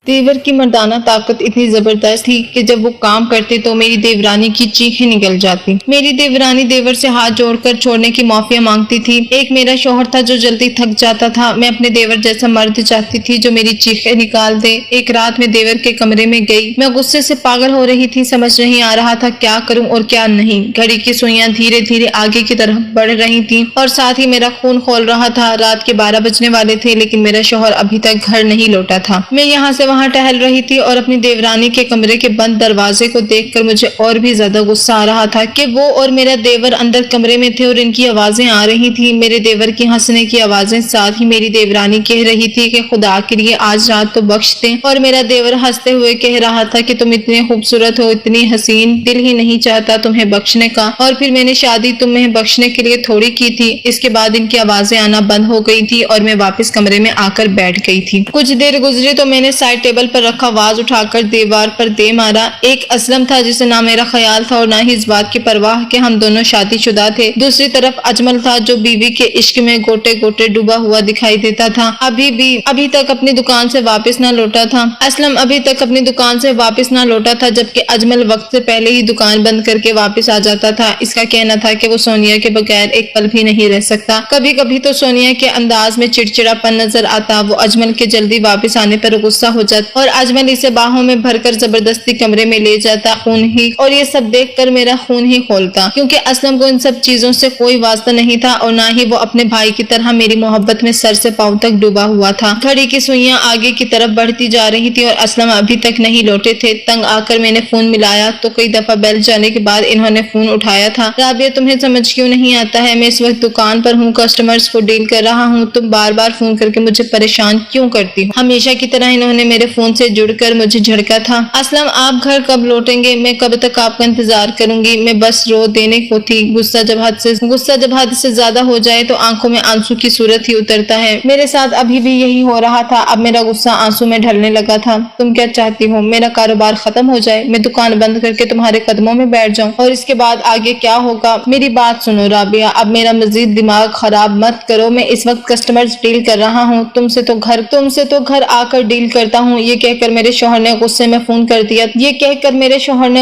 देवर की मर्दाना ताकत इतनी जबरदस्त थी कि जब वो काम करते तो मेरी देवरानी की चीखें निकल जाती। मेरी देवरानी देवर से हाथ जोड़कर छोड़ने की माफिया मांगती थी। एक मेरा शौहर था जो जल्दी थक जाता था। मैं अपने देवर जैसा मर्द चाहती थी जो मेरी चीखें निकाल दे। एक रात में देवर के कमरे में गई। मैं गुस्से से पागल हो रही थी। समझ नहीं आ रहा था क्या करूं और क्या नहीं। घड़ी की सुइयां धीरे धीरे आगे की तरफ बढ़ रही थी और साथ ही मेरा खून खौल रहा था। रात के 12 बजने वाले थे लेकिन मेरा शौहर अभी तक घर नहीं लौटा था। मैं यहाँ से वहाँ टहल रही थी और अपनी देवरानी के कमरे के बंद दरवाजे को देखकर मुझे और भी ज्यादा गुस्सा आ रहा था कि वो और मेरा देवर अंदर कमरे में थे और इनकी आवाजें आ रही थी। मेरे देवर की हंसने की आवाजें, साथ ही मेरी देवरानी कह रही थी कि खुदा के लिए आज रात तो बख्श दे, और मेरा देवर हंसते हुए कह रहा था कि तुम इतने खूबसूरत हो, इतनी हसीन, दिल ही नहीं चाहता तुम्हें बख्शने का, और फिर मैंने शादी तुम्हें बख्शने के लिए थोड़ी की थी। इसके बाद इनकी आवाजें आना बंद हो गई थी और मैं वापस कमरे में आकर बैठ गई थी। कुछ देर गुजरी तो मैंने साइड टेबल पर रखा वाज उठाकर दीवार पर दे मारा। एक असलम था जिसे ना मेरा ख्याल था और ना ही इस बात की परवाह कि हम दोनों शादीशुदा थे। दूसरी तरफ अजमल था जो बीवी के इश्क में गोटे गोटे डूबा हुआ दिखाई देता था। अभी तक अपनी दुकान से वापस ना लौटा था। असलम अभी तक अपनी दुकान से वापस ना लौटा था, जबकि अजमल वक्त से पहले ही दुकान बंद करके वापस आ जाता था। इसका कहना था कि वो सोनिया के बगैर एक पल भी नहीं रह सकता। कभी कभी तो सोनिया के अंदाज में चिड़चिड़ापन नजर आता। वो अजमल के जल्दी वापस आने पर गुस्सा हो जाता और अजमल इसे बाहों में भरकर जबरदस्ती कमरे में ले जाता। खून ही, और ये सब देखकर मेरा खून ही खोलता, क्योंकि असलम को इन सब चीजों से कोई वास्ता नहीं था और ना ही वो अपने भाई की तरह मेरी मोहब्बत में सर से पांव तक डूबा हुआ था। घड़ी की सुइयां आगे की तरफ बढ़ती जा रही थी और असलम अभी तक नहीं लौटे थे। तंग आकर मैंने फोन मिलाया तो कई दफा बेल जाने के बाद इन्होंने फोन उठाया था। राबिया, तुम्हें समझ क्यों नहीं आता है? मैं इस वक्त दुकान पर हूँ, कस्टमर्स को डील कर रहा हूँ। तुम बार बार फोन करके मुझे परेशान क्यों करती हो? हमेशा की तरह इन्होंने मेरे फोन से जुड़कर मुझे झड़का था। असलम, आप घर कब लौटेंगे? मैं कब तक आपका इंतजार करूंगी? मैं बस रो देने को थी। गुस्सा जब हद से ज्यादा हो जाए तो आंखों में आंसू की सूरत ही उतरता है। मेरे साथ अभी भी यही हो रहा था। अब मेरा गुस्सा आंसू में ढलने लगा था। तुम क्या चाहती हो? मेरा कारोबार खत्म हो जाए, मैं दुकान बंद करके तुम्हारे कदमों में बैठ जाऊं, और इसके बाद आगे क्या होगा? मेरी बात सुनो राबिया, अब मेरा मजीद दिमाग खराब मत करो। मैं इस वक्त कस्टमर्स डील कर रहा हूँ, तुमसे तो घर आकर डील करता हूँ। ये कहकर मेरे शौहर ने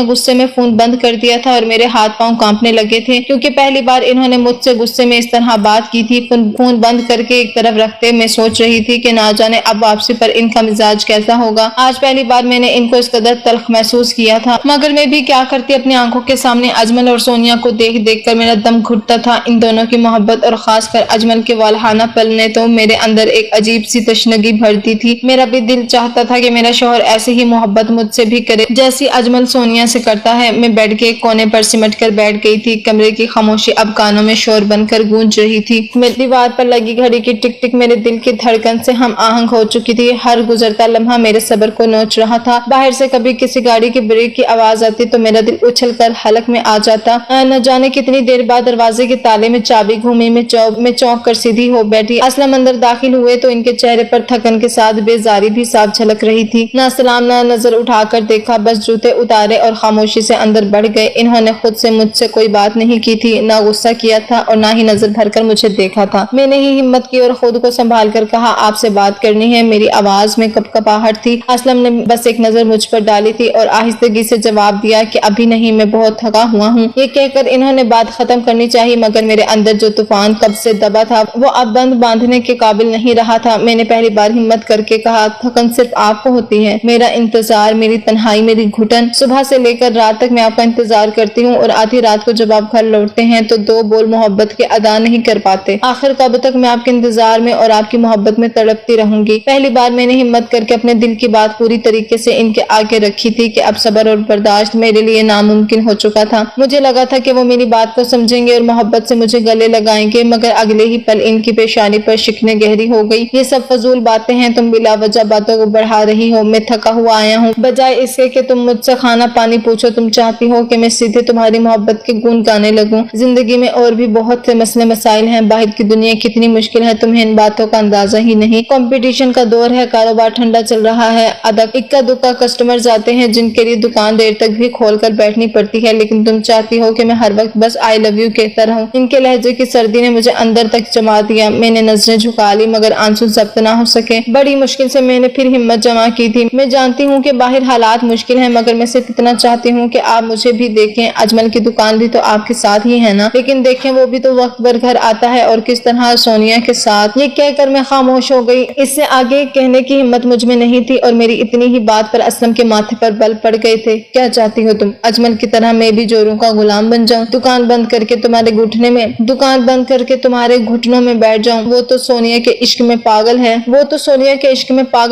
गुस्से में फोन बंद कर दिया था और मेरे हाथ पांव कांपने लगे थे, क्योंकि पहली बार इन्होंने मुझसे गुस्से में इस तरह बात की थी। फोन बंद करके एक तरफ रखते मैं सोच रही थी कि ना जाने अब वापसी पर इनका मिजाज कैसा होगा। आज पहली बार मैंने इनको इस कदर तल्ख महसूस किया था, मगर मैं भी क्या करती। अपनी आंखों के सामने अजमल और सोनिया को देख देख कर मेरा दम घुटता था। इन दोनों की मोहब्बत और खासकर अजमल के वालहाना पल ने तो मेरे अंदर एक अजीब सी तशनगी भर दी थी। मेरा भी दिल चाहता था कि मेरा शौहर ऐसे ही मोहब्बत मुझसे भी करे जैसी अजमल सोनिया से करता है। मैं बेड के एक कोने पर सिमट कर बैठ गई थी। कमरे की खामोशी अब कानों में शोर बनकर गूंज रही थी। मेरी दीवार पर लगी घड़ी की टिक टिक मेरे दिल की धड़कन से हम आहंग हो चुकी थी। हर गुजरता लम्हा मेरे सब्र को नोच रहा था। बाहर से कभी किसी गाड़ी की ब्रेक की आवाज आती तो मेरा दिल उछल कर हलक में आ जाता। न जाने कितनी देर बाद दरवाजे के ताले में चाबी घूमी। मैं चौंक कर सीधी हो बैठी। असलम अंदर दाखिल हुए तो इनके चेहरे पर थकन के साथ बेजारी भी साफ झलक रही थी। ना सलाम ना नजर उठाकर देखा, बस जूते उतारे और खामोशी से अंदर बढ़ गए। इन्होंने खुद से मुझसे कोई बात नहीं की थी, ना गुस्सा किया था और ना ही नजर भरकर मुझे देखा था। मैंने ही हिम्मत की और खुद को संभाल कर कहा, आपसे बात करनी है। मेरी आवाज में कपकपाहट थी। असलम ने बस एक नजर मुझ पर डाली थी और आहिस्तगी से जवाब दिया कि अभी नहीं, मैं बहुत थका हुआ हूँ। ये कहकर इन्होंने बात खत्म करनी चाहिए, मगर मेरे अंदर जो तूफान कब से दबा था वो अब बंद बांधने के काबिल नहीं रहा था। मैंने पहली बार हिम्मत करके कहा, थकन सिर्फ आपको होती है। मेरा इंतजार, मेरी तन्हाई, मेरी घुटन, सुबह से लेकर रात तक मैं आपका इंतजार करती हूँ और आधी रात को जब आप घर लौटते हैं तो दो बोल मोहब्बत के अदा नहीं कर पाते। आखिर कब तक मैं आपके इंतजार में और आपकी मोहब्बत में तड़पती रहूंगी। पहली बार मैंने हिम्मत करके अपने दिल की बात पूरी तरीके से इनके आगे रखी थी कि अब सब्र और बर्दाश्त मेरे लिए नामुमकिन हो चुका था। मुझे लगा था कि वो मेरी बात को समझेंगे और मोहब्बत से मुझे गले लगाएंगे, मगर अगले ही पल इनकी पेशानी पर शिकने गहरी हो गई। ये सब फजूल बातें हैं, तुम बिला वजह बातों को बढ़ा रही हो। मैं थका हुआ आया हूँ, बजाय इसके कि तुम मुझसे खाना पानी पूछो। तुम चाहती हो कि मैं सीधे तुम्हारी मोहब्बत के गुण गाने लगूं। जिंदगी में और भी बहुत से मसले मसाइल हैं। बाहर की दुनिया कितनी मुश्किल है, तुम्हें इन बातों का अंदाजा ही नहीं। कंपटीशन का दौर है, कारोबार ठंडा चल रहा है। अदक इक्का दुक्का कस्टमर्स आते हैं जिनके लिए दुकान देर तक भी खोल कर बैठनी पड़ती है, लेकिन तुम चाहती हो कि मैं हर वक्त बस आई लव यू कहता रहूं। इनके लहजे की सर्दी ने मुझे अंदर तक जमा दिया। मैंने नजरें झुका ली मगर आंसू जब्त ना हो सके। बड़ी मुश्किल से मैंने फिर हिम्मत ہمت جمع کی تھی۔ میں جانتی ہوں کہ باہر حالات مشکل ہیں، مگر میں صرف اتنا چاہتی ہوں کہ آپ مجھے بھی دیکھیں۔ اجمل کی دکان بھی تو آپ کے ساتھ ہی ہے نا، لیکن دیکھیں وہ بھی تو وقت بھر گھر آتا ہے، اور کس طرح سونیا کے ساتھ۔ یہ کہہ کر میں خاموش ہو گئی۔ اس سے آگے کہنے کی ہمت مجھ میں نہیں تھی، اور میری اتنی ہی بات پر اسلم کے ماتھے پر بل پڑ گئے تھے۔ کیا چاہتی ہو تم؟ اجمل کی طرح میں بھی جوروں کا غلام بن جاؤں؟ دکان بند کر کے تمہارے گھٹنوں میں بیٹھ جاؤں؟ وہ تو سونیا کے عشق میں پاگل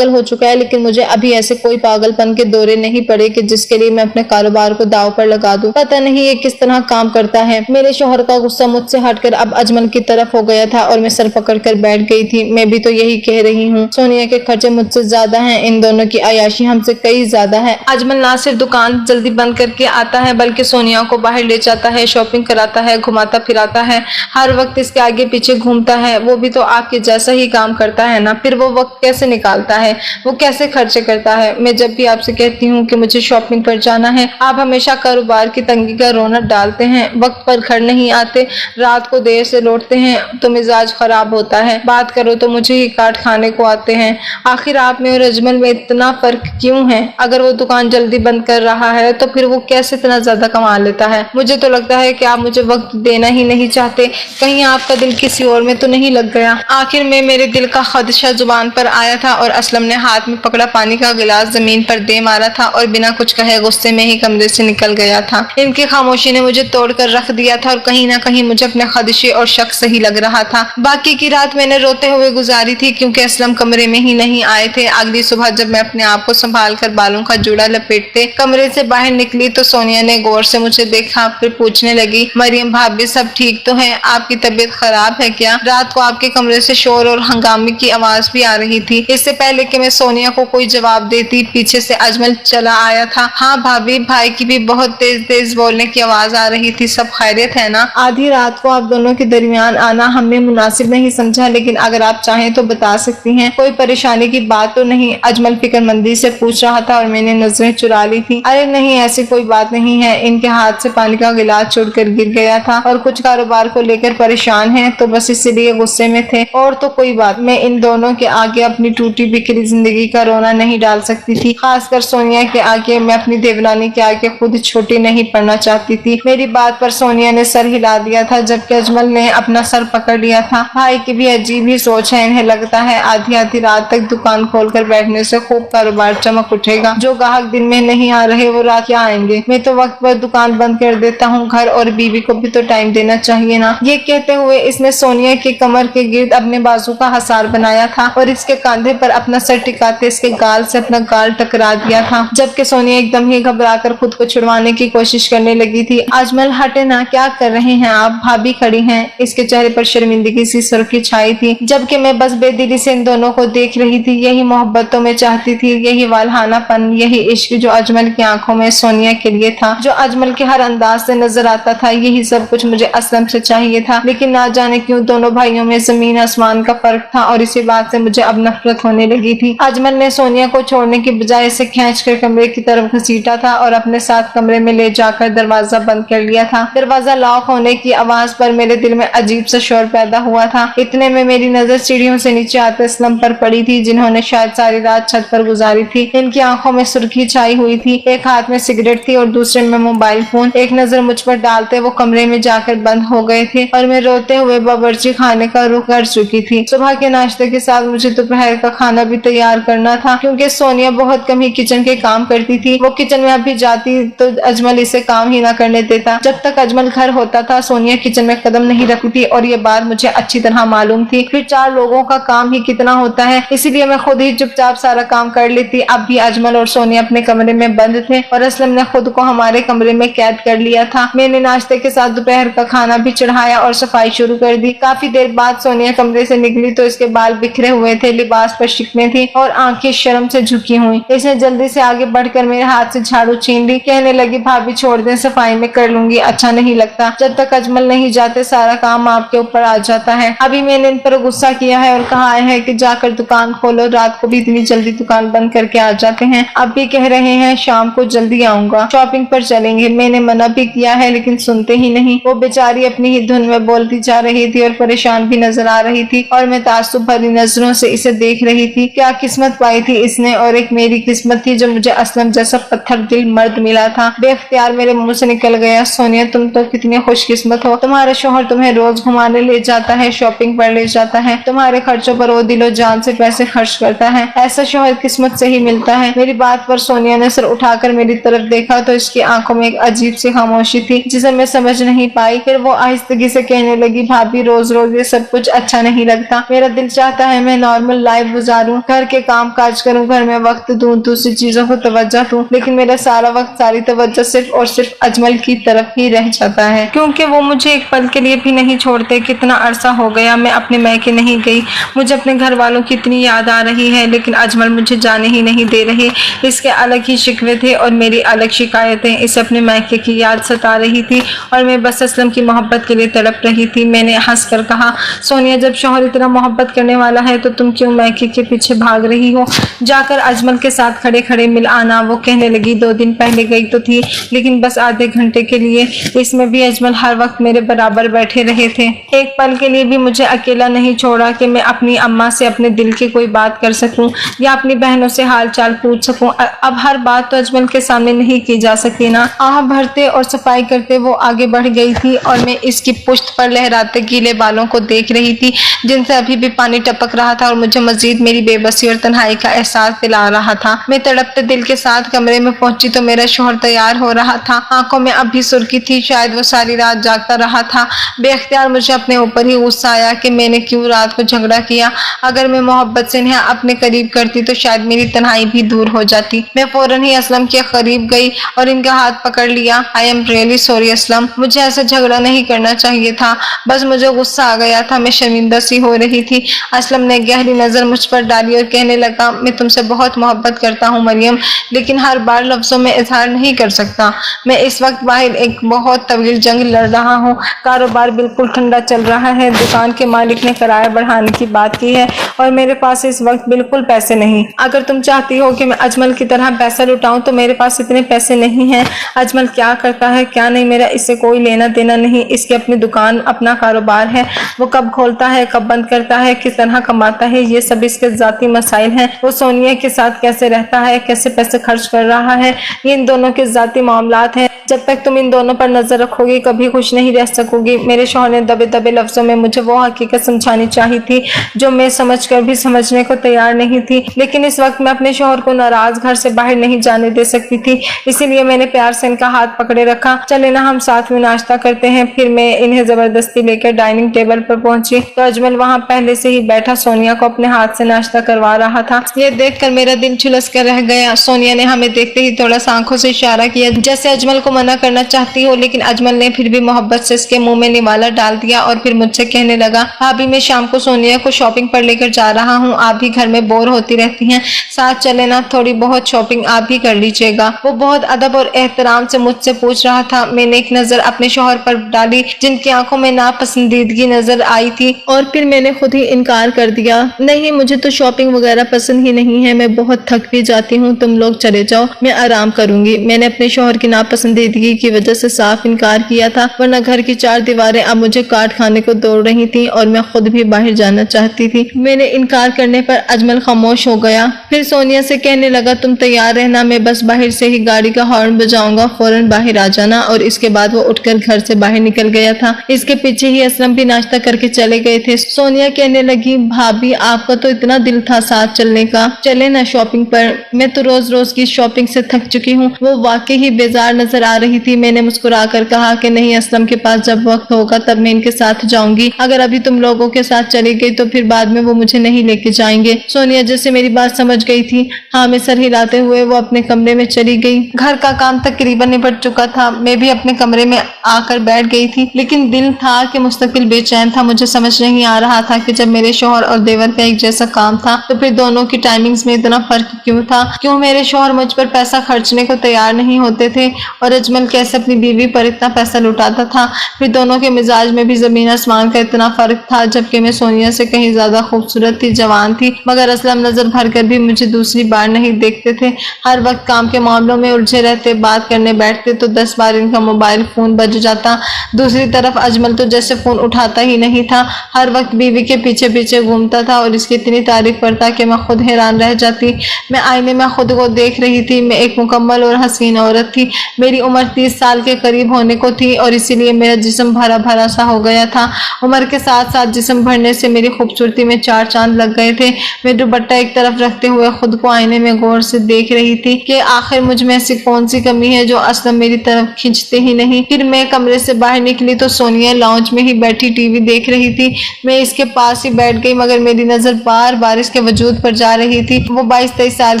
ہو چکا ہے، لیکن مجھے ابھی ایسے کوئی پاگل پن کے دورے نہیں پڑے کہ جس کے لیے میں اپنے کاروبار کو داؤ پر لگا دوں۔ پتہ نہیں یہ کس طرح کام کرتا ہے۔ میرے شوہر کا غصہ مجھ سے ہٹ کر اب اجمل کی طرف ہو گیا تھا، اور میں سر پکڑ کر بیٹھ گئی تھی۔ میں بھی تو یہی کہہ رہی ہوں، سونیا کے خرچے مجھ سے زیادہ ہیں، ان دونوں کی عیاشی ہم سے کئی زیادہ ہے۔ اجمل نہ صرف دکان جلدی بند کر کے آتا ہے، بلکہ سونیا کو باہر لے جاتا ہے، شاپنگ کراتا ہے، گھماتا پھراتا ہے، ہر وقت اس کے آگے پیچھے گھومتا ہے۔ وہ بھی تو آپ کے جیسا ہی کام کرتا ہے نا، پھر وہ وقت کیسے نکالتا ہے؟ وہ کیسے خرچے کرتا ہے؟ میں جب بھی آپ سے کہتی ہوں کہ مجھے شاپنگ پر جانا ہے، آپ ہمیشہ کاروبار کی تنگی کا رونا ڈالتے ہیں، وقت پر گھر نہیں آتے، رات کو دیر سے لوٹتے ہیں تو مزاج خراب ہوتا ہے، بات کرو تو مجھے ہی کاٹ کھانے کو آتے ہیں۔ آخر آپ میں اور اجمل میں اتنا فرق کیوں ہے؟ اگر وہ دکان جلدی بند کر رہا ہے تو پھر وہ کیسے اتنا زیادہ کما لیتا ہے؟ مجھے تو لگتا ہے کہ آپ مجھے وقت دینا ہی نہیں چاہتے، کہیں آپ کا دل کسی اور میں تو نہیں لگ گیا۔ آخر میں میرے دل کا خدشہ زبان پر آیا تھا، اور اسلم نے ہاتھ میں پکڑا پانی کا گلاس زمین پر دے مارا تھا، اور بنا کچھ کہے غصے میں ہی کمرے سے نکل گیا تھا۔ ان کی خاموشی نے مجھے توڑ کر رکھ دیا تھا، اور کہیں نہ کہیں مجھے اپنے خدشے اور شک صحیح لگ رہا تھا۔ باقی کی رات میں نے روتے ہوئے گزاری تھی، کیونکہ اسلم کمرے میں ہی نہیں آئے تھے۔ اگلی صبح جب میں اپنے آپ کو سنبھال کر بالوں کا جوڑا لپیٹتے کمرے سے باہر نکلی تو سونیا نے غور سے مجھے دیکھا، پھر پوچھنے لگی، مریم بھابی سب ٹھیک تو ہے؟ آپ کی طبیعت خراب ہے کیا؟ رات کو آپ کے کمرے سے شور اور ہنگامے کی آواز بھی آ رہی تھی۔ اس سے پہلے کہ میں سونیا کو کوئی جواب دیتی، پیچھے سے اجمل چلا آیا تھا۔ ہاں بھابی، بھائی کی بھی بہت تیز تیز بولنے کی آواز آ رہی تھی، سب خیریت ہے نا؟ آدھی رات کو آپ دونوں کے درمیان آنا ہم نے مناسب نہیں سمجھا، لیکن اگر آپ چاہیں تو بتا سکتی ہیں، کوئی پریشانی کی بات تو نہیں؟ اجمل فکر مندی سے پوچھ رہا تھا، اور میں نے نظریں چرا لی تھی۔ ارے نہیں، ایسی کوئی بات نہیں ہے، ان کے ہاتھ سے پانی کا گلاس چھوٹ کر گر گیا تھا، اور کچھ کاروبار کو لے کر پریشان ہیں، تو بس اسی لیے غصے میں تھے، اور تو کوئی بات۔ میں ان دونوں کے آگے اپنی ٹوٹی بکھری زندگی کا رونا نہیں ڈال سکتی تھی، خاص کر سونیا کے آگے۔ میں اپنی دیورانی کے آگے خود چھوٹی نہیں پڑنا چاہتی تھی۔ میری بات پر سونیا نے سر ہلا دیا تھا، جبکہ اجمل نے اپنا سر پکڑ لیا تھا۔ بھائی کی بھی عجیب ہی سوچ ہے، انہیں لگتا ہے آدھی آدھی رات تک دکان کھول کر بیٹھنے سے خوب کاروبار چمک اٹھے گا، جو گاہک دن میں نہیں آ رہے وہ رات کیا آئیں گے؟ میں تو وقت پر دکان بند کر دیتا ہوں، گھر اور بیوی کو بھی تو ٹائم دینا چاہیے نا۔ یہ کہتے ہوئے اس نے سونیا کی کمر کے گرد اپنے بازو کا حصار بنایا تھا، اور اس کے کاندھے پر اپنا سر ٹکاتے اس کے گال سے اپنا گال ٹکرا دیا تھا، جبکہ سونیا ایک دم ہی گھبرا کر خود کو چھڑوانے کی کوشش کرنے لگی تھی۔ اجمل ہٹے نا، کیا کر رہے ہیں آپ؟ بھابی کھڑی ہیں۔ اس کے چہرے پر شرمندگی سی سرخی چھائی تھی، جبکہ میں بس بے دلی سے ان دونوں کو دیکھ رہی تھی۔ یہی محبت تو میں چاہتی تھی، یہی والہانہ پن، یہی عشق جو اجمل کی آنکھوں میں سونیا کے لیے تھا، جو اجمل کے ہر انداز سے نظر آتا تھا، یہی سب کچھ مجھے اسلم سے چاہیے تھا۔ لیکن نہ جانے کیوں دونوں بھائیوں میں زمین آسمان کا فرق تھا، اور اسی بات سے مجھے اب نفرت ہونے لگی تھی۔ اجمل نے سونیا کو چھوڑنے کی بجائے اسے کھینچ کر کمرے کی طرف گھسیٹا تھا، اور اپنے ساتھ کمرے میں لے جا کر دروازہ بند کر لیا تھا۔ دروازہ لاک ہونے کی آواز پر میرے دل میں عجیب سا شور پیدا ہوا تھا۔ اتنے میں میری نظر سیڑھیوں سے نیچے آتے اسلم پر پڑی تھی، جنہوں نے شاید ساری رات چھت پر گزاری تھی۔ ان کی آنکھوں میں سرخی چھائی ہوئی تھی، ایک ہاتھ میں سگریٹ تھی اور دوسرے میں موبائل فون۔ ایک نظر مجھ پر ڈالتے وہ کمرے میں جا کر بند ہو گئے تھے، اور میں روتے ہوئے باورچی خانے کا رخ کر چکی تھی۔ صبح کے ناشتے کے ساتھ مجھے دوپہر کا کھانا بھی تیار کرنا تھا، کیونکہ سونیا بہت کم ہی کچن کے کام کرتی تھی۔ وہ کچن میں اب بھی جاتی تو اجمل اسے کام ہی نہ کرنے دیتا۔ جب تک اجمل گھر ہوتا تھا سونیا کچن میں قدم نہیں رکھتی تھی، اور یہ بات مجھے اچھی طرح معلوم تھی۔ پھر 4 لوگوں کا کام ہی کتنا ہوتا ہے، اسی لیے میں خود ہی چپ چاپ سارا کام کر لیتی۔ اب بھی اجمل اور سونیا اپنے کمرے میں بند تھے، اور اسلم نے خود کو ہمارے کمرے میں قید کر لیا تھا۔ میں نے ناشتے کے ساتھ دوپہر کا کھانا بھی چڑھایا اور صفائی شروع کر دی۔ کافی دیر بعد سونیا کمرے سے نکلی تو اس کے بال بکھرے ہوئے تھے، لباس پر شکنیں تھیں، اور آنکھیں شرم سے جھکی ہوئی۔ اس نے جلدی سے آگے بڑھ کر میرے ہاتھ سے جھاڑو چھین لی، کہنے لگی، بھابی چھوڑ دیں، صفائی میں کر لوں گی، اچھا نہیں لگتا جب تک اجمل نہیں جاتے سارا کام آپ کے اوپر آ جاتا ہے۔ ابھی میں نے ان پر غصہ کیا ہے اور کہا ہے کہ جا کر دکان کھولو، رات کو بھی اتنی جلدی دکان بند کر کے آ جاتے ہیں۔ اب بھی کہہ رہے ہیں شام کو جلدی آؤں گا، شاپنگ پر چلیں گے۔ میں نے منع بھی کیا ہے لیکن سنتے ہی نہیں۔ وہ بیچاری اپنی ہی دھن میں بولتی جا رہی تھی اور پریشان بھی نظر آ رہی تھی، اور میں تعصب بھری نظروں سے اسے دیکھ رہی تھی۔ کیا قسمت قسمت پائی تھی اس نے اور ایک میری قسمت تھی جو مجھے اسلم جیسا پتھر دل مرد ملا تھا۔ بے اختیار میرے منہ سے نکل گیا، سونیا تم تو کتنی خوش قسمت ہو، تمہارا شوہر تمہیں روز گھمانے لے جاتا ہے، شاپنگ پر لے جاتا ہے، تمہارے خرچوں پر وہ دل و جان سے پیسے خرچ کرتا ہے، ایسا شوہر قسمت سے ہی ملتا ہے۔ میری بات پر سونیا نے سر اٹھا کر میری طرف دیکھا تو اس کی آنکھوں میں ایک عجیب سی خاموشی تھی جسے میں سمجھ نہیں پائی۔ پھر وہ آہستگی سے کہنے لگی، بھابھی روز روز یہ سب کچھ اچھا نہیں لگتا، میرا دل چاہتا ہے میں نارمل لائف گزاروں، گھر کے کام کاج کروں، گھر میں وقت دوں، دوسری چیزوں کو توجہ دوں، لیکن میرا سارا وقت ساری توجہ صرف اور صرف اجمل کی طرف ہی رہ جاتا ہے، کیونکہ وہ مجھے ایک پل کے لیے بھی نہیں چھوڑتے۔ کتنا عرصہ ہو گیا میں اپنے میکے نہیں گئی، مجھے اپنے گھر والوں کی اتنی یاد آ رہی ہے، لیکن اجمل مجھے جانے ہی نہیں دے رہے۔ اس کے الگ ہی شکوے تھے اور میری الگ شکایتیں، اسے اپنے میکے کی یاد ستا رہی تھی اور میں بس اسلم کی محبت کے لیے تڑپ رہی تھی۔ میں نے ہنس کر کہا، سونیا جب شوہر اتنا محبت کرنے والا ہے تو تم کیوں میکے کے پیچھے بھاگ رہی ہو، جا کر اجمل کے ساتھ کھڑے کھڑے مل آنا۔ وہ کہنے لگی، 2 دن پہلے گئی تو تھی، لیکن بس آدھے گھنٹے کے لیے، اس میں بھی اجمل ہر وقت میرے برابر بیٹھے رہے تھے، ایک پل کے لیے بھی مجھے اکیلا نہیں چھوڑا کہ میں اپنی اماں سے اپنے دل کی کوئی بات کر سکوں یا اپنی بہنوں سے حال چال پوچھ سکوں۔ اب ہر بات تو اجمل کے سامنے نہیں کی جا سکتی نا۔ آہ بھرتے اور صفائی کرتے وہ آگے بڑھ گئی تھی اور میں اس کی پشت پر لہراتے گیلے بالوں کو دیکھ رہی تھی جن سے ابھی بھی پانی ٹپک رہا تھا اور مجھے مزید میری بے بسی اور تنہائی کا احساس دلا رہا تھا۔ میں تڑپتے دل کے ساتھ کمرے میں پہنچی تو میرا شوہر تیار ہو رہا تھا، آنکھوں میں اب بھی سرخی تھی، شاید وہ ساری رات جاگتا رہا تھا۔ بے اختیار مجھے اپنے اوپر ہی غصہ آیا کہ میں نے کیوں رات کو جھگڑا کیا، اگر میں محبت سے انہیں اپنے قریب کرتی تو شاید میری تنہائی بھی دور ہو جاتی۔ میں فوراً ہی اسلم کے قریب گئی اور ان کا ہاتھ پکڑ لیا۔ I am really sorry Aslam, مجھے ایسا جھگڑا نہیں کرنا چاہیے تھا، بس مجھے غصہ آ گیا تھا، میں شرمندہ سی ہو رہی تھی۔ اسلم نے گہری نظر مجھ پر ڈالی اور کہنے لگا، میں تم سے بہت محبت کرتا ہوں مریم، لیکن ہر بار لفظوں میں اظہار نہیں کر سکتا۔ میں اس وقت باہر ایک بہت طویل جنگ لڑ رہا ہوں، کاروبار بالکل ٹھنڈا چل رہا ہے، دکان کے مالک نے کرایہ بڑھانے کی بات کی ہے اور میرے پاس اس وقت بالکل پیسے نہیں۔ اگر تم چاہتی ہو کہ میں اجمل کی طرح پیسہ لٹاؤں تو میرے پاس اتنے پیسے نہیں ہیں۔ اجمل کیا کرتا ہے کیا نہیں میرا اس سے کوئی لینا دینا نہیں، اس کی اپنی دکان، اپنا کاروبار ہے، وہ کب کھولتا ہے کب بند کرتا ہے، کس طرح کماتا ہے، یہ سب اس کے ذاتی مسائل ہیں۔ وہ سونیا کے ساتھ کیسے رہتا ہے، کیسے پیسے خرچ کر رہا ہے، یہ ان دونوں کے ذاتی معاملات ہیں۔ جب تک تم ان دونوں پر نظر رکھو گی کبھی خوش نہیں رہ سکو گی۔ میرے شوہر نے دبے دبے لفظوں میں مجھے وہ حقیقت سمجھانی چاہی تھی جو میں سمجھ کر بھی سمجھنے کو تیار نہیں تھی، لیکن اس وقت میں اپنے شوہر کو ناراض گھر سے باہر نہیں جانے دے سکتی تھی، اسی لیے میں نے پیار سے ان کا ہاتھ پکڑے رکھا۔ چلے نا ہم ساتھ میں ناشتہ کرتے ہیں۔ پھر میں انہیں زبردستی لے کر ڈائننگ ٹیبل پر پہنچی تو اجمل وہاں پہلے سے ہی بیٹھا سونیا کو اپنے ہاتھ سے ناشتہ کروا رہا تھا۔ یہ دیکھ کر میرا دل جھلس کر رہ گیا۔ سونیا نے ہمیں دیکھتے ہی تھوڑا سا آنکھوں سے اشارہ کیا جیسے اجمل کو منع کرنا چاہتی ہو، لیکن اجمل نے پھر بھی محبت سے اس کے منہ میں نوالا ڈال دیا اور پھر مجھ سے کہنے لگا، بھابھی میں شام کو سونیا کو شاپنگ پر لے کر جا رہا ہوں، آپ بھی گھر میں بور ہوتی رہتی ہیں، ساتھ چلے نا، تھوڑی بہت شاپنگ آپ بھی کر لیجیے گا۔ وہ بہت ادب اور احترام سے مجھ سے پوچھ رہا تھا۔ میں نے ایک نظر اپنے شوہر پر ڈالی جن کی آنکھوں میں ناپسندیدگی نظر آئی تھی اور پھر میں نے خود ہی انکار کر دیا، نہیں مجھے تو شاپنگ وغیرہ پسند ہی نہیں ہے، میں بہت تھک بھی جاتی ہوں، تم لوگ چلے جاؤ، میں آرام کروں گی۔ میں نے اپنے شوہر کی ناپسندیدگی کی وجہ سے صاف انکار کیا تھا، ورنہ گھر کی 4 دیواریں اب مجھے کاٹ کھانے کو دوڑ رہی تھی اور میں خود بھی باہر جانا چاہتی تھی۔ میں نے انکار کرنے پر اجمل خاموش ہو گیا، پھر سونیا سے کہنے لگا، تم تیار رہنا، میں بس باہر سے ہی گاڑی کا ہارن بجاؤں گا، فوراً باہر آ جانا۔ اور اس کے بعد وہ اٹھ کر گھر سے باہر نکل گیا تھا۔ اس کے پیچھے ہی اسلم بھی ناشتہ کر کے چلے گئے تھے۔ سونیا کہنے لگی، بھابھی آپ کا تو اتنا دل تھا ساتھ چلنے کا، چلے نا شاپنگ پر، میں تو روز روز کی شاپنگ سے تھک چکی ہوں۔ وہ واقعی ہی بیزار نظر آ رہی تھی۔ میں نے مسکرا کر کہا کہ نہیں اسلم کے پاس جب وقت ہوگا تب میں ان کے ساتھ جاؤں گی، اگر ابھی تم لوگوں کے ساتھ چلی گئی تو پھر بعد میں وہ مجھے نہیں لے کے جائیں گے۔ سونیا جیسے میری بات سمجھ گئی تھی، ہاں میں سر ہلاتے ہوئے وہ اپنے کمرے میں چلی گئی۔ گھر کا کام تقریباً نپٹ چکا تھا، میں بھی اپنے کمرے میں آ کر بیٹھ گئی تھی، لیکن دل تھا کہ مستقل بے چین تھا۔ مجھے سمجھ نہیں آ رہا تھا کہ جب میرے شوہر اور دیور کا ایک جیسا کام تھا تو پھر دونوں کی ٹائمنگز میں اتنا فرق کیوں تھا، کیوں میرے شوہر مجھ پر پیسہ خرچنے کو تیار نہیں ہوتے تھے اور अजमल कैसे अपनी बीवी पर इतना पैसा लुटाता था। फिर दोनों के मिजाज में भी जमीन आसमान का इतना फर्क था। जबकि मैं सोनिया से कहीं ज्यादा खूबसूरत थी, जवान थी, मगर असलम नजर भर कर भी मुझे दूसरी बार नहीं देखते थे। हर वक्त काम के मामलों में उलझे रहते, बात करने बैठते तो 10 बार इनका मोबाइल फोन बज जाता। दूसरी तरफ अजमल तो जैसे फोन उठाता ही नहीं था, हर वक्त बीवी के पीछे पीछे घूमता था और इसकी इतनी तारीफ करता कि मैं खुद हैरान रह जाती। मैं आईने में खुद को देख रही थी। मैं एक मुकम्मल और हसीन औरत थी। मेरी उम्र 30 साल के करीब होने को थी और इसीलिए मेरा जिस्म भरा भरा सा हो गया था। उम्र के साथ साथ जिस्म भरने से मेरी खूबसूरती में 4 चांद लग गए थे। मैं दुपट्टा एक तरफ रखते हुए खुद को आईने में गौर से देख रही थी कि आखिर मुझ में ऐसी कौन सी कमी है जो असलम मेरी तरफ खींचते ही नहीं। फिर मैं कमरे से बाहर निकली तो सोनिया लॉन्च में ही बैठी टीवी देख रही थी। मैं इसके पास ही बैठ गई, मगर मेरी नजर बार बार इसके वजूद पर जा रही थी। वो 22-23 साल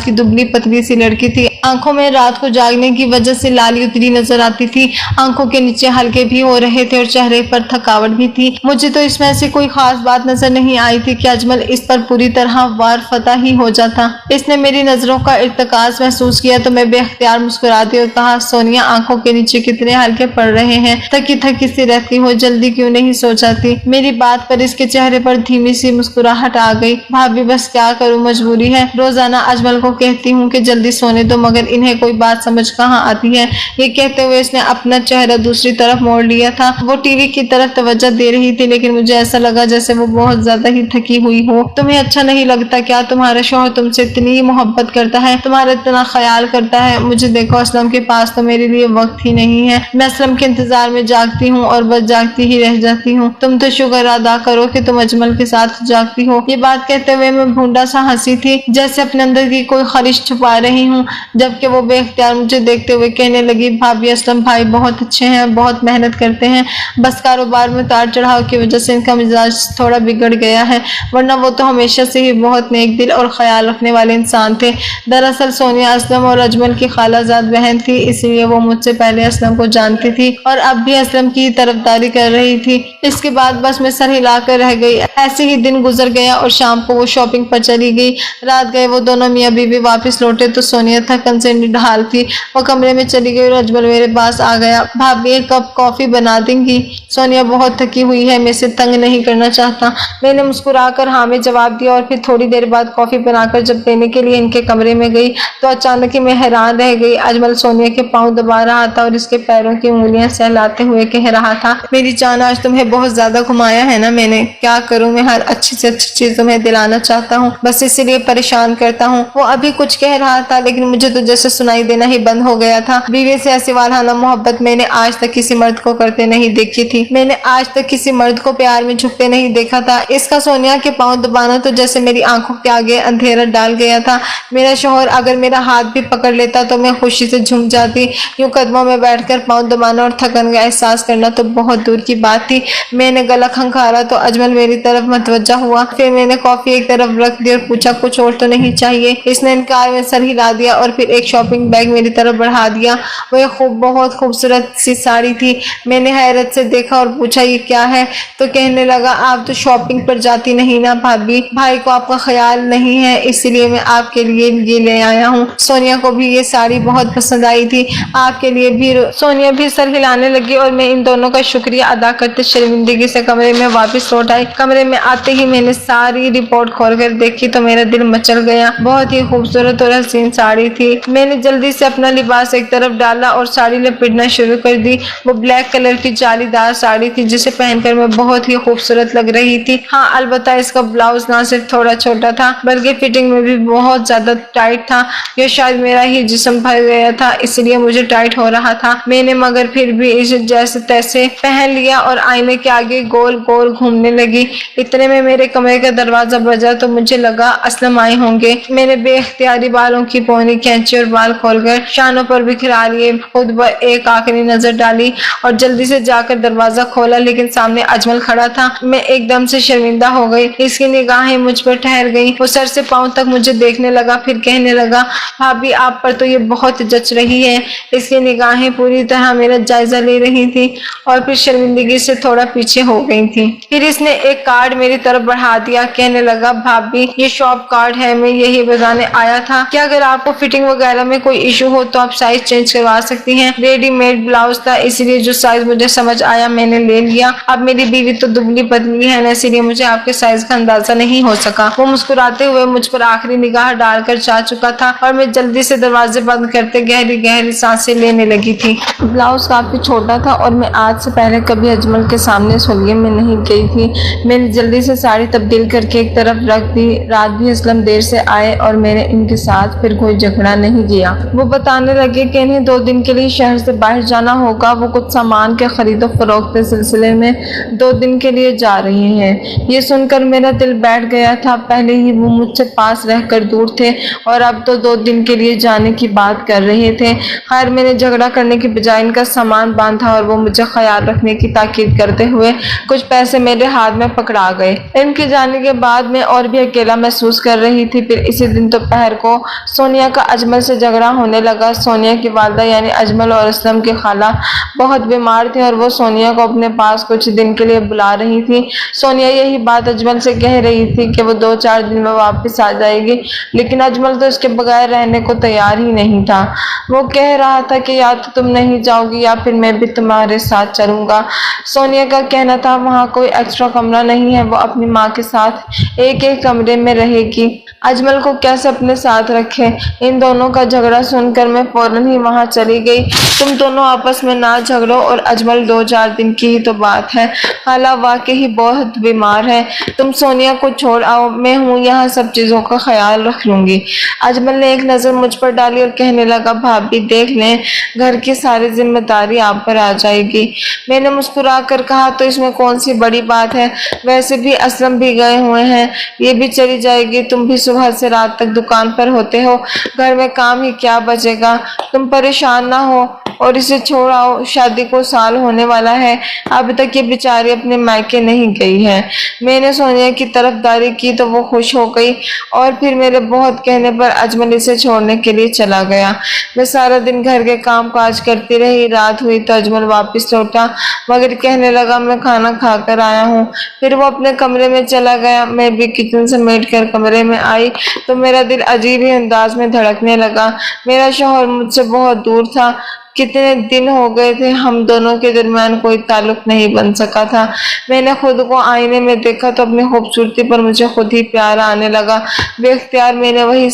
की दुबली पतली सी लड़की थी। आंखों में रात को जागने की वजह से लाली उतरी नजर आती थी। आंखों के नीचे हल्के भी हो रहे थे और चेहरे पर थकावट भी थी। मुझे तो इसमें ऐसी कोई खास बात नजर नहीं आई थी कि अजमल इस पर पूरी तरह वार फतह ही हो जाता। इसने मेरी नजरों का इर्तिकाज महसूस किया तो मैं बेख्तियार मुस्कुरा दी और कहा, सोनिया आंखों के नीचे कितने हल्के पड़ रहे हैं, थकी थकी सी रहती हो, जल्दी क्यों नहीं सो जाती। मेरी बात पर इसके चेहरे पर धीमी सी मुस्कुराहट आ गई। भाभी बस क्या करूं, मजबूरी है। रोजाना अजमल को कहती हूँ कि जल्दी सोने दो, मगर इन्हें कोई बात समझ कहाँ आती है। ये कहते हुए इसने अपना चेहरा दूसरी तरफ मोड़ लिया था। वो टीवी की तरफ तवज्जो दे रही थी, लेकिन मुझे ऐसा लगा जैसे वो बहुत ज्यादा ही थकी हुई हो। तुम्हें अच्छा नहीं लगता क्या? तुम्हारा शौहर तुमसे इतनी मोहब्बत करता है, तुम्हारा इतना ख्याल करता है। मुझे देखो, असलम के पास तो मेरे लिए वक्त ही नहीं है। मैं असलम के इंतजार में जागती हूँ और बस जागती ही रह जाती हूँ। तुम तो शुक्र अदा करो कि तुम अजमल के साथ जागती हो। ये बात कहते हुए मैं भूंडा सा हंसी थी, जैसे अपने अंदर की कोई ख्वाहिश छुपा रही हूँ। जबकि वो बेख्तियार मुझे देखते हुए कहने लगी, भाभी असलम भाई बहुत अच्छे हैं, बहुत मेहनत करते हैं, बस कारोबार में उतार चढ़ाव की वजह से इनका मिजाज थोड़ा बिगड़ गया है, वरना वो तो हमेशा से ही बहुत नेक दिल और ख्याल रखने वाले इंसान थे। दरअसल सोनिया असलम और अजमल की खालाजाद बहन थी, इसलिए वो मुझसे पहले असलम को जानती थी और अब भी असलम की तरफदारी कर रही थी। इसके बाद बस मैं सर हिलाकर रह गई। ऐसे ही दिन गुजर गया और शाम को वो शॉपिंग पर चली गई। रात गए वो दोनों मियाँ बीवी वापस लौटे तो सोनिया थकन से निढाल थी। वो कमरे में चली गई और अजमल मेरे पास आ गया। भाभी एक कप कॉफी बना देंगी? सोनिया बहुत थकी हुई है, मैं इसे तंग नहीं करना चाहता। मैंने मुस्कुराकर हाँ में जवाब दिया और फिर थोड़ी देर बाद कॉफी बनाकर जब देने के लिए इनके कमरे में गई तो अचानक ही मैं हैरान रह गई। अजमल सोनिया के पाँव दबा रहा था और इसके पैरों की उंगलियां सहलाते हुए कह रहा था, मेरी जान आज तुम्हें बहुत ज्यादा घुमाया है ना मैंने, क्या करूं, मैं हर अच्छी से अच्छी चीज तुम्हें दिलाना चाहता हूँ, बस इसीलिए परेशान करता हूँ। वो अभी कुछ कह रहा था लेकिन मुझे तो जैसे सुनाई देना ही बंद हो गया था। बीवी से ऐसी वालहाना मोहब्बत मैंने आज तक किसी मर्द को करते नहीं देखी थी। मैंने आज तक किसी मर्द को प्यार में झुकते नहीं देखा था। इसका सोनिया के पाँव दबाना तो जैसे मेरी आंखों के आगे अंधेरा डाल गया था। मेरा शौहर अगर मेरा हाथ भी पकड़ लेता तो मैं खुशी से झुक जाती। यूं कदमों में बैठकर पाँव दबाना और थकन का एहसास करना तो बहुत दूर की बात थी। मैंने गला खंखारा तो अजमल मेरी तरफ मतवज्जा हुआ। फिर मैंने कॉफी एक तरफ रख दी और पूछा, कुछ और तो नहीं चाहिए? इसने इनकार में सर हिला दिया और फिर एक शॉपिंग बैग मेरी तरफ बढ़ा दिया। वो एक बहुत खूबसूरत सी साड़ी थी। मैंने हैरत से देखा और पूछा, ये क्या है? तो कहने लगा, आप तो शॉपिंग पर जाती नहीं ना भाभी, भाई को आपका ख्याल नहीं है, इसलिए मैं आपके लिए ये ले आया हूँ। सोनिया को भी ये साड़ी बहुत पसंद आई थी, आपके लिए भी। सोनिया भी सर हिलाने लगी और मैं इन दोनों का शुक्रिया अदा करते शर्मिंदगी से कमरे में वापस लौट आई। कमरे में आते ही मैंने सारी रिपोर्ट खोलकर देखी तो मेरा दिल मचल गया। बहुत ही खूबसूरत और हसीन साड़ी थी। मैंने जल्दी से अपना लिबास एक तरफ डाला और साड़ी लपेटना शुरू कर दी। वो ब्लैक कलर की जालीदार साड़ी थी जिसे पहनकर मैं बहुत ही खूबसूरत लग रही थी। हाँ, अलबत्ता इसका ब्लाउज ना सिर्फ थोड़ा छोटा था बल्कि फिटिंग में भी बहुत ज्यादा टाइट था। ये शायद मेरा ही जिस्म भर गया था इसलिए मुझे टाइट हो रहा था। मैंने मगर फिर भी इसे जैसे तैसे पहन लिया और आईने के आगे गोल गोल घूमने लगी। इतने में मेरे कमरे का दरवाजा बजा तो मुझे लगा असलम आए होंगे। मैंने बेख्तियारी बालों की पौनी खींची और बाल खोलकर शानों पर बिखरा लिए। खुद पर एक आखिरी नजर डाली और जल्दी से जाकर दरवाजा खोला, लेकिन सामने अजमल खड़ा था। मैं एकदम से शर्मिंदा हो गई। इसकी निगाहें मुझ पर ठहर गई। वो सर से पांव तक मुझे देखने लगा, फिर कहने लगा, भाभी आप पर तो ये बहुत जच रही है। इसकी निगाहें पूरी तरह मेरा जायजा ले रही थी और फिर शर्मिंदगी से थोड़ा पीछे हो गई थी। फिर इसने एक कार्ड मेरी तरफ बढ़ा दिया, कहने लगा, भाभी ये शॉप कार्ड है, मैं यही बताने आया था कि अगर आपको फिटिंग वगैरह में कोई इशू हो तो आप साइज चेंज करवा सकती हैं। रेडी मेड ब्लाउज था, इसलिए जो साइज मुझे समझ आया मैंने ले लिया। अब मेरी बीवी तो दुबली पतली है ना, इसीलिए मुझे आपके साइज का अंदाजा नहीं हो सका। वो मुस्कुराते हुए मुझ पर आखिरी निगाह डालकर जा चुका था और मैं जल्दी से दरवाजे बंद करते गहरी गहरी सांसें लेने लगी थी। ब्लाउज काफी छोटा था और मैं आज से पहले कभी अजमल के सामने सोलिए में नहीं गई थी। मैंने जल्दी से साड़ी तब्दील करके एक तरफ रख दी। रात भी असलम देर से आए और मैंने इनके साथ फिर कोई झगड़ा नहीं किया। वो बताने लगे कि इन्हें 2 दिन के लिए शहर से बाहर जाना होगा। वो कुछ सामान के खरीदो फरोख्त के सिलसिले में 2 दिन के लिए जा रहे हैं। ये सुनकर मेरा दिल बैठ गया था। पहले ही वो मुझसे पास रहकर दूर थे और अब तो 2 दिन के लिए जाने की बात कर रहे थे। खैर मैंने झगड़ा करने की बजाय इनका सामान बांधा और वो मुझे ख्याल रखने की ताकीद करते हुए कुछ पैसे मेरे हाथ में पकड़ा गए। इनके जाने के बाद मैं और भी अकेला महसूस कर रही थी। फिर इसी दिन दोपहर को सोनिया का अजमल से झगड़ा होने लगा। सोनिया की वालिदा यानी अजमल और असलम की खाला बहुत बीमार थे और वो सोनिया को अपने पास कुछ दिन के लिए बुला रही थी। सोनिया यही बात अजमल से कह रही थी कि वो 2-4 दिन में वापस आ जाएगी, लेकिन अजमल तो इसके बगैर रहने को तैयार ही नहीं था। वो कह रहा था कि या तो तुम नहीं जाओगी या फिर मैं भी तुम्हारे साथ चलूंगा। सोनिया का कहना था वहाँ कोई एक्स्ट्रा कमरा नहीं है, वो अपनी माँ के साथ एक कमरे में रहेगी। अजमल को कैसे अपने साथ रखे। इन दोनों का झगड़ा सुनकर मैं फौरन ही वहाँ चली गई। तुम दोनों आपस में ना झगड़ो और अजमल 2-4 दिन की ही तो बात है। खाला वाकई बहुत बीमार है, तुम सोनिया को छोड़ आओ, मैं हूँ यहाँ सब चीजों का ख्याल रख लूंगी। अजमल ने एक नजर मुझ पर डाली और कहने लगा भाभी देख लें, घर की सारी जिम्मेदारी आप पर आ जाएगी। मैंने मुस्कुरा कर कहा तो इसमें कौन सी बड़ी बात है, वैसे भी असलम भी गए हुए हैं, ये भी चली जाएगी। तुम भी सुबह से रात तक दुकान पर होते हो, घर में काम ही क्या बचेगा। तुम परेशान ना हो और इसे छोड़ आओ, शादी को साल होने वाला है, अभी तक ये बेचारी अपने मायके नहीं गई है। मैंने सोनिया की तरफदारी की तो वो खुश हो गई और फिर मेरे बहुत कहने पर अजमल इसे छोड़ने के लिए चला गया। मैं सारा दिन घर के काम काज करती रही। रात हुई तो अजमल वापस लौटा, मगर कहने लगा मैं खाना खाकर आया हूँ। फिर वो अपने कमरे में चला गया। मैं भी किचन से मेट कर कमरे में आई तो मेरा दिल अजीब ही अंदाज में धड़कने लगा। मेरा शौहर मुझसे बहुत दूर था। कितने दिन हो गए थे हम दोनों के दरमियान कोई ताल्लुक नहीं बन सका था। मैंने खुद को आईने में देखा तो अपनी खूबसूरती पर मुझे खुद ही प्यार आने लगा। बेइख्तियार मैंने वही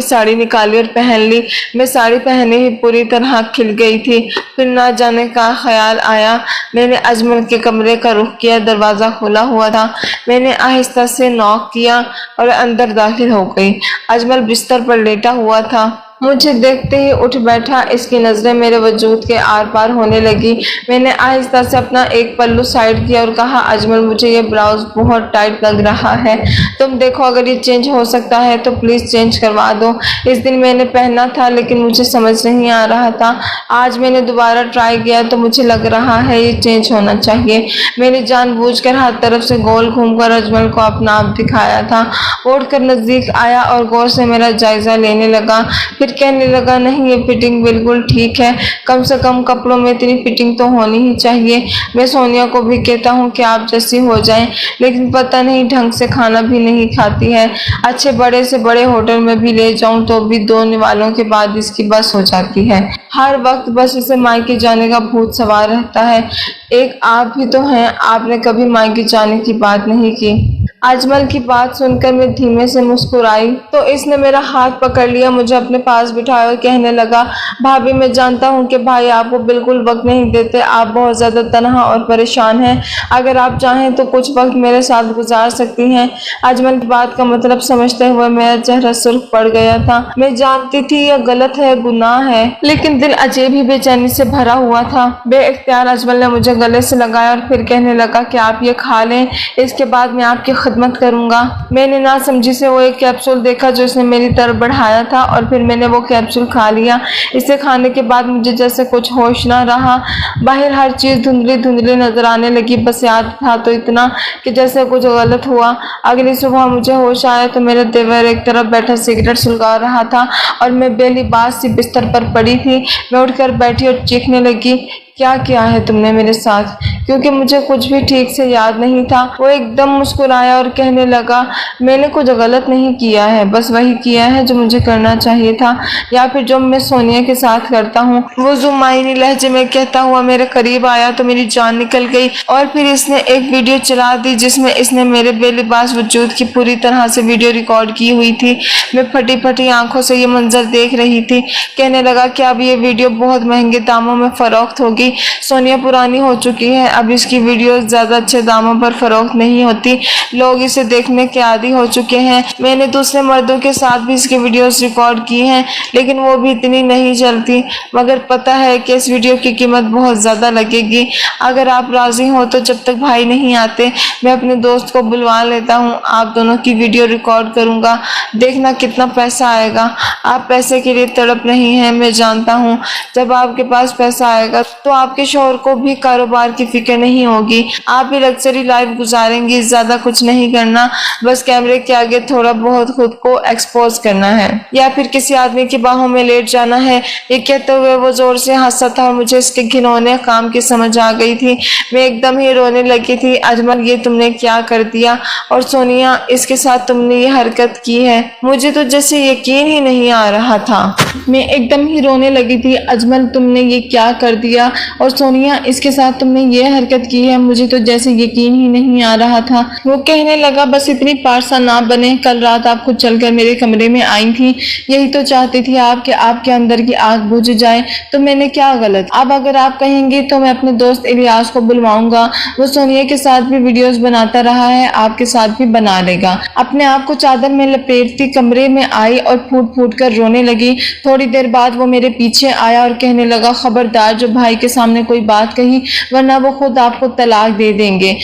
साड़ी निकाली और पहन ली। मैं साड़ी पहने ही पूरी तरह खिल गई थी। फिर ना जाने का ख्याल आया। मैंने अजमल के कमरे का रुख किया। दरवाजा खुला हुआ था। मैंने आहिस्ता से नॉक किया और अंदर दाखिल हो गई। अजमल बिस्तर पर लेटा हुआ था। मुझे देखते ही उठ बैठा। इसकी नजरें मेरे वजूद के आर पार होने लगी। मैंने आहिस्ता से अपना एक पल्लू साइड किया और कहा अजमल मुझे ये ब्लाउज बहुत टाइट लग रहा है, तुम देखो अगर ये चेंज हो सकता है तो प्लीज चेंज करवा दो। इस दिन मैंने पहना था लेकिन मुझे समझ नहीं आ रहा था। आज मैंने दोबारा ट्राई किया तो मुझे लग रहा है ये चेंज होना चाहिए। मैंने जानबूझकर हर तरफ से गोल घूमकर अजमल को अपना आप दिखाया था। उठकर नजदीक आया और गौर से मेरा जायजा लेने लगा। फिर कहने लगा नहीं ये फिटिंग बिल्कुल ठीक है, कम से कम कपड़ों में इतनी फिटिंग तो होनी ही चाहिए। मैं सोनिया को भी कहता हूँ कि आप जैसी हो जाएं, लेकिन पता नहीं ढंग से खाना भी नहीं खाती है। अच्छे बड़े से बड़े होटल में भी ले जाऊं तो भी 2 निवालों के बाद इसकी बस हो जाती है। हर वक्त बस इसे मायके जाने का भूत सवार रहता है। एक आप भी तो हैं, आपने कभी मायके जाने की बात नहीं की। अजमल की बात सुनकर मैं धीमे से मुस्कुराई तो इसने मेरा हाथ पकड़ लिया, मुझे अपने पास बिठाया और कहने लगा भाभी मैं जानता हूँ कि भाई आपको बिल्कुल वक्त नहीं देते, आप बहुत ज्यादा तन्हा और परेशान हैं। अगर आप चाहें तो कुछ वक्त मेरे साथ गुजार सकती हैं। अजमल की बात का मतलब समझते हुए मेरा चेहरा सुर्ख पड़ गया था। मैं जानती थी यह गलत है, गुनाह है, लेकिन दिल अजीब ही बेचैनी से भरा हुआ था। बेइख्तियार अजमल ने मुझे गले से लगाया और फिर कहने लगा कि आप ये खा लें, इसके बाद मैं आपकी खिदमत करूंगा। मैंने ना समझी से वो एक कैप्सूल देखा जो इसने मेरी तरफ बढ़ाया था और फिर मैंने वो कैप्सूल खा लिया। इसे खाने के बाद मुझे जैसे कुछ होश ना रहा। बाहर हर चीज धुंधली धुंधली नजर आने लगी। बस याद था तो इतना कि जैसे कुछ गलत हुआ। अगली सुबह मुझे होश आया तो मेरा देवर एक तरफ बैठा सिगरेट सुलगा रहा था और मैं बेलिबास सी बिस्तर पर पड़ी थी। मैं उठकर बैठी और चीखने लगी کیا کیا ہے تم نے میرے ساتھ؟ کیونکہ مجھے کچھ بھی ٹھیک سے یاد نہیں تھا۔ وہ ایک دم مسکرایا اور کہنے لگا میں نے کچھ غلط نہیں کیا ہے، بس وہی کیا ہے جو مجھے کرنا چاہیے تھا، یا پھر جو میں سونیا کے ساتھ کرتا ہوں۔ وہ زمائنی لہجے میں کہتا ہوا میرے قریب آیا تو میری جان نکل گئی، اور پھر اس نے ایک ویڈیو چلا دی جس میں اس نے میرے بے لباس وجود کی پوری طرح سے ویڈیو ریکارڈ کی ہوئی تھی۔ میں پھٹی پھٹی آنکھوں سے یہ منظر دیکھ رہی تھی۔ کہنے لگا کہ اب یہ ویڈیو بہت مہنگے داموں میں فروخت ہوگی۔ سونیا پرانی ہو چکی ہے، اب اس کی ویڈیوز زیادہ اچھے داموں پر فروخت نہیں ہوتی، لوگ اسے دیکھنے کے عادی ہو چکے ہیں۔ میں نے دوسرے مردوں کے ساتھ بھی اس کی ویڈیوز ریکارڈ کی ہیں، لیکن وہ بھی اتنی نہیں چلتی، مگر پتہ ہے کہ اس ویڈیو کی قیمت بہت زیادہ لگے گی۔ اگر آپ راضی ہوں تو جب تک بھائی نہیں آتے میں اپنے دوست کو بلوا لیتا ہوں، آپ دونوں کی ویڈیو ریکارڈ کروں گا، دیکھنا کتنا پیسہ آئے گا۔ آپ پیسے کے لیے تڑپ رہی ہیں، میں جانتا ہوں، جب آپ کے پاس پیسہ آئے گا تو آپ کے شوہر کو بھی کاروبار کی فکر نہیں ہوگی، آپ بھی لگژری لائف گزاریں گی۔ زیادہ کچھ نہیں کرنا، بس کیمرے کے آگے تھوڑا بہت خود کو ایکسپوز کرنا ہے، یا پھر کسی آدمی کی باہوں میں لیٹ جانا ہے۔ یہ کہتے ہوئے وہ زور سے ہنسا تھا اور مجھے اس کے گھنونے کام کی سمجھ آ گئی تھی۔ میں ایک دم ہی رونے لگی تھی۔ اجمل، یہ تم نے کیا کر دیا؟ اور سونیا، اس کے ساتھ تم نے یہ حرکت کی ہے؟ مجھے تو جیسے یقین ہی نہیں آ رہا تھا۔ میں ایک دم ہی رونے لگی تھی۔ اجمل، تم نے یہ کیا کر دیا؟ اور سونیا، اس کے ساتھ تم نے یہ حرکت کی ہے؟ مجھے تو جیسے یقین ہی نہیں آ رہا تھا۔ وہ کہنے لگا بس اتنی پارسا نہ بنے، کل رات آپ خود چل کر میرے کمرے میں آئی تھی، یہی تو چاہتی تھی آپ کہ آپ کے اندر کی آگ بجھ جائے، تو میں نے کیا غلط؟ اب اگر آپ کہیں گی تو میں اپنے دوست الیاس کو بلواؤں گا، وہ سونیا کے ساتھ بھی ویڈیوز بناتا رہا ہے، آپ کے ساتھ بھی بنا لے گا۔ اپنے آپ کو چادر میں لپیٹتی کمرے میں آئی اور پھوٹ پھوٹ کر رونے لگی۔ تھوڑی دیر بعد وہ میرے پیچھے آیا اور کہنے لگا خبردار جو بھائی کے سامنے کوئی بات کہی ورنہ وہ خود آپ کو طلاق دے دیں گے۔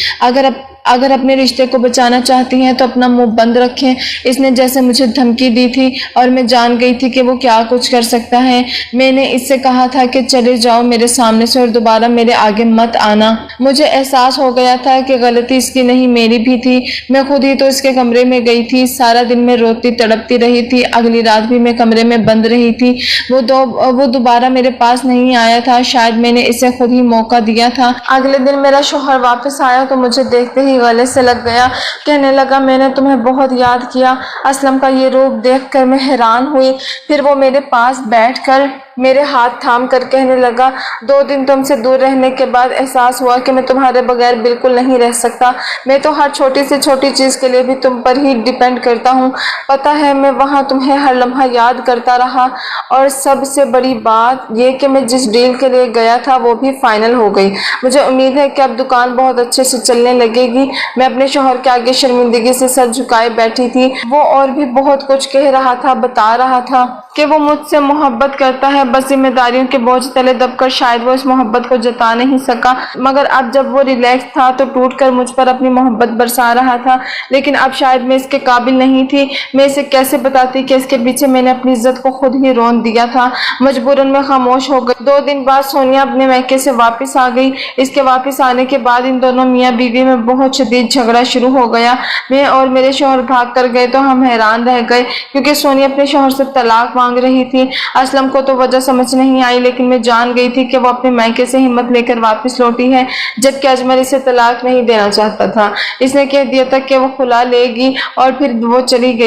اگر اپنے رشتے کو بچانا چاہتی ہیں تو اپنا منہ بند رکھیں۔ اس نے جیسے مجھے دھمکی دی تھی اور میں جان گئی تھی کہ وہ کیا کچھ کر سکتا ہے۔ میں نے اس سے کہا تھا کہ چلے جاؤ میرے سامنے سے اور دوبارہ میرے آگے مت آنا۔ مجھے احساس ہو گیا تھا کہ غلطی اس کی نہیں میری بھی تھی، میں خود ہی تو اس کے کمرے میں گئی تھی، سارا دن میں روتی تڑپتی رہی تھی، اگلی رات بھی میں کمرے میں بند رہی تھی، وہ دوبارہ میرے پاس نہیں آیا تھا، شاید میں نے اسے خود ہی موقع دیا تھا۔ اگلے دن میرا شوہر واپس آیا تو مجھے دیکھتے ہی گلے سے لگ گیا، کہنے لگا میں نے تمہیں بہت یاد کیا۔ اسلم کا یہ روپ دیکھ کر میں حیران ہوئی، پھر وہ میرے پاس بیٹھ کر میرے ہاتھ تھام کر کہنے لگا 2 دن تم سے دور رہنے کے بعد احساس ہوا کہ میں تمہارے بغیر بالکل نہیں رہ سکتا، میں تو ہر چھوٹی سے چھوٹی چیز کے لیے بھی تم پر ہی ڈیپینڈ کرتا ہوں، پتہ ہے میں وہاں تمہیں ہر لمحہ یاد کرتا رہا، اور سب سے بڑی بات یہ کہ میں جس ڈیل کے لیے گیا تھا وہ بھی فائنل ہو گئی، مجھے امید ہے کہ اب دکان بہت اچھے سے چلنے لگے گی۔ میں اپنے شوہر کے آگے شرمندگی سے سر جھکائے بیٹھی تھی، وہ اور بھی بہت کچھ کہہ رہا تھا، بتا رہا تھا کہ وہ مجھ سے محبت کرتا ہے، بس ذمہ داریوں کے بوجھ تلے دب کر شاید وہ اس محبت کو جتا نہیں سکا، مگر اب جب وہ ریلیکس تھا تو ٹوٹ کر مجھ پر اپنی محبت برسا رہا تھا، لیکن اب شاید میں اس کے قابل نہیں تھی، میں اسے کیسے بتاتی کہ اس کے پیچھے میں نے اپنی عزت کو خود ہی رون دیا تھا۔ مجبوراً میں خاموش ہو گئی۔ 2 دن بعد سونیا اپنے میکے سے واپس آ گئی۔ اس کے واپس آنے کے بعد ان دونوں میاں بیوی میں بہت شدید جھگڑا شروع ہو گیا۔ میں اور میرے شوہر بھاگ کر گئے تو ہم حیران رہ گئے کیونکہ سونیا اپنے شوہر سے طلاق مانگ رہی تھی۔ اسلم کو تو وجہ سمجھ نہیں آئی، لیکن میں جان گئی تھی کہ وہ اپنے میکے سے ہمت لے کر واپس لوٹی ہے، جبکہ اجمل اسے طلاق نہیں دینا چاہتا تھا۔ اس نے کہہ دیا تھا کہ وہ خلا لے گی اور پھر وہ چلی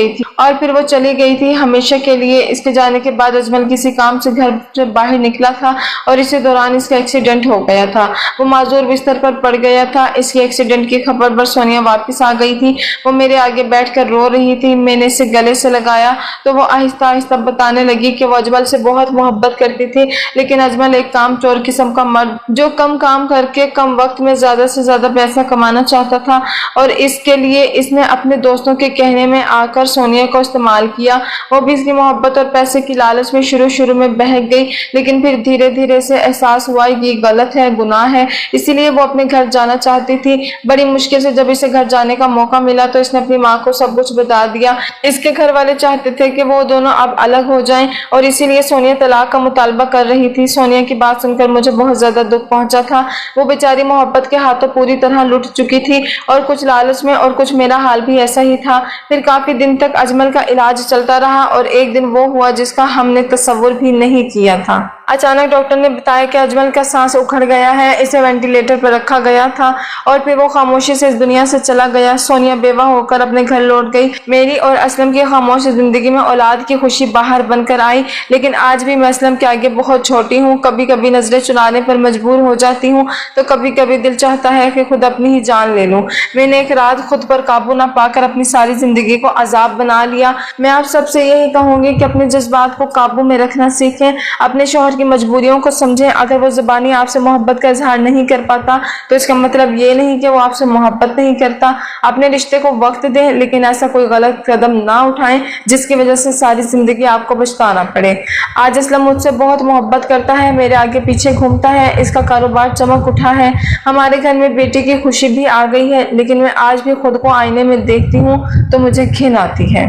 گئی تھی ہمیشہ کے لیے۔ اس کے جانے کے بعد اجمل کسی کام سے گھر سے باہر نکلا تھا اور اسی دوران اس کا ایکسیڈنٹ ہو گیا تھا، وہ معذور بستر پر پڑ گیا تھا۔ اس کے ایکسیڈنٹ کی خبر پر سونیا واپس آ گئی تھی، وہ میرے آگے بیٹھ کر رو رہی تھی، میں نے اسے گلے سے لگایا تو وہ آہستہ آہستہ بتانے لگی کہ وہ اجمل سے بہت محبت کرتی تھی، لیکن اجمل ایک کام چور قسم کا مرد جو کم کام کر کے کم وقت میں زیادہ سے زیادہ پیسہ کمانا چاہتا تھا، اور اس کے لیے اس نے اپنے دوستوں کے کہنے میں آ کر سونیا کو استعمال کیا۔ وہ بھی اس کی محبت اور پیسے کی لالچ میں شروع میں بہک گئی، لیکن پھر دھیرے دھیرے سے احساس ہوا یہ غلط ہے، گناہ ہے، اسی لیے وہ اپنے گھر جانا چاہتی تھی۔ بڑی مشکل سے جب اسے گھر جانے کا موقع ملا تو اس نے اپنی ماں کو سب کچھ بتا دیا۔ اس کے گھر والے چاہتے تھے کہ وہ دونوں اب الگ ہو جائیں اور اسی لیے سونیا طلاق کا مطالبہ کر رہی تھی۔ سونیا کی بات سن کر مجھے بہت زیادہ دکھ پہنچا تھا، وہ بیچاری محبت کے ہاتھوں پوری طرح لٹ چکی تھی، اور کچھ لالچ میں اور کچھ میرا حال بھی ایسا ہی تھا۔ پھر کافی دن تک اجمل کا علاج چلتا رہا اور ایک دن وہ ہوا جس کا ہم نے تصور بھی نہیں کیا تھا۔ अचानक डॉक्टर ने बताया कि अजमल का सांस उखड़ गया है, इसे वेंटिलेटर पर रखा गया था और फिर वो खामोशी से इस दुनिया से चला गया। सोनिया बेवा होकर अपने घर लौट गई। मेरी और असलम की खामोश जिंदगी में औलाद की खुशी बाहर बनकर आई, लेकिन आज भी मैं असलम के आगे बहुत छोटी हूँ। कभी कभी नजरें चुराने पर मजबूर हो जाती हूँ तो कभी कभी दिल चाहता है कि खुद अपनी ही जान ले लूं। मैंने एक रात खुद पर काबू ना पाकर अपनी सारी जिंदगी को अजाब बना लिया। मैं आप सबसे यही कहूंगी कि अपने जज्बात को काबू में रखना सीखें, अपने शौहर की मजबूरियों को समझें। अगर वो ज़ुबानी आपसे मोहब्बत का इजहार नहीं कर पाता तो इसका मतलब ये नहीं कि वो आपसे मोहब्बत नहीं करता। अपने रिश्ते को वक्त दें, लेकिन ऐसा कोई गलत कदम ना उठाएं जिसकी वजह से सारी जिंदगी आपको पछताना पड़े। आज असलम मुझसे बहुत मोहब्बत करता है, मेरे आगे पीछे घूमता है, इसका कारोबार चमक उठा है। हमारे घर में बेटी की खुशी भी आ गई है, लेकिन मैं आज भी खुद को आईने में देखती हूँ तो मुझे घिन आती है।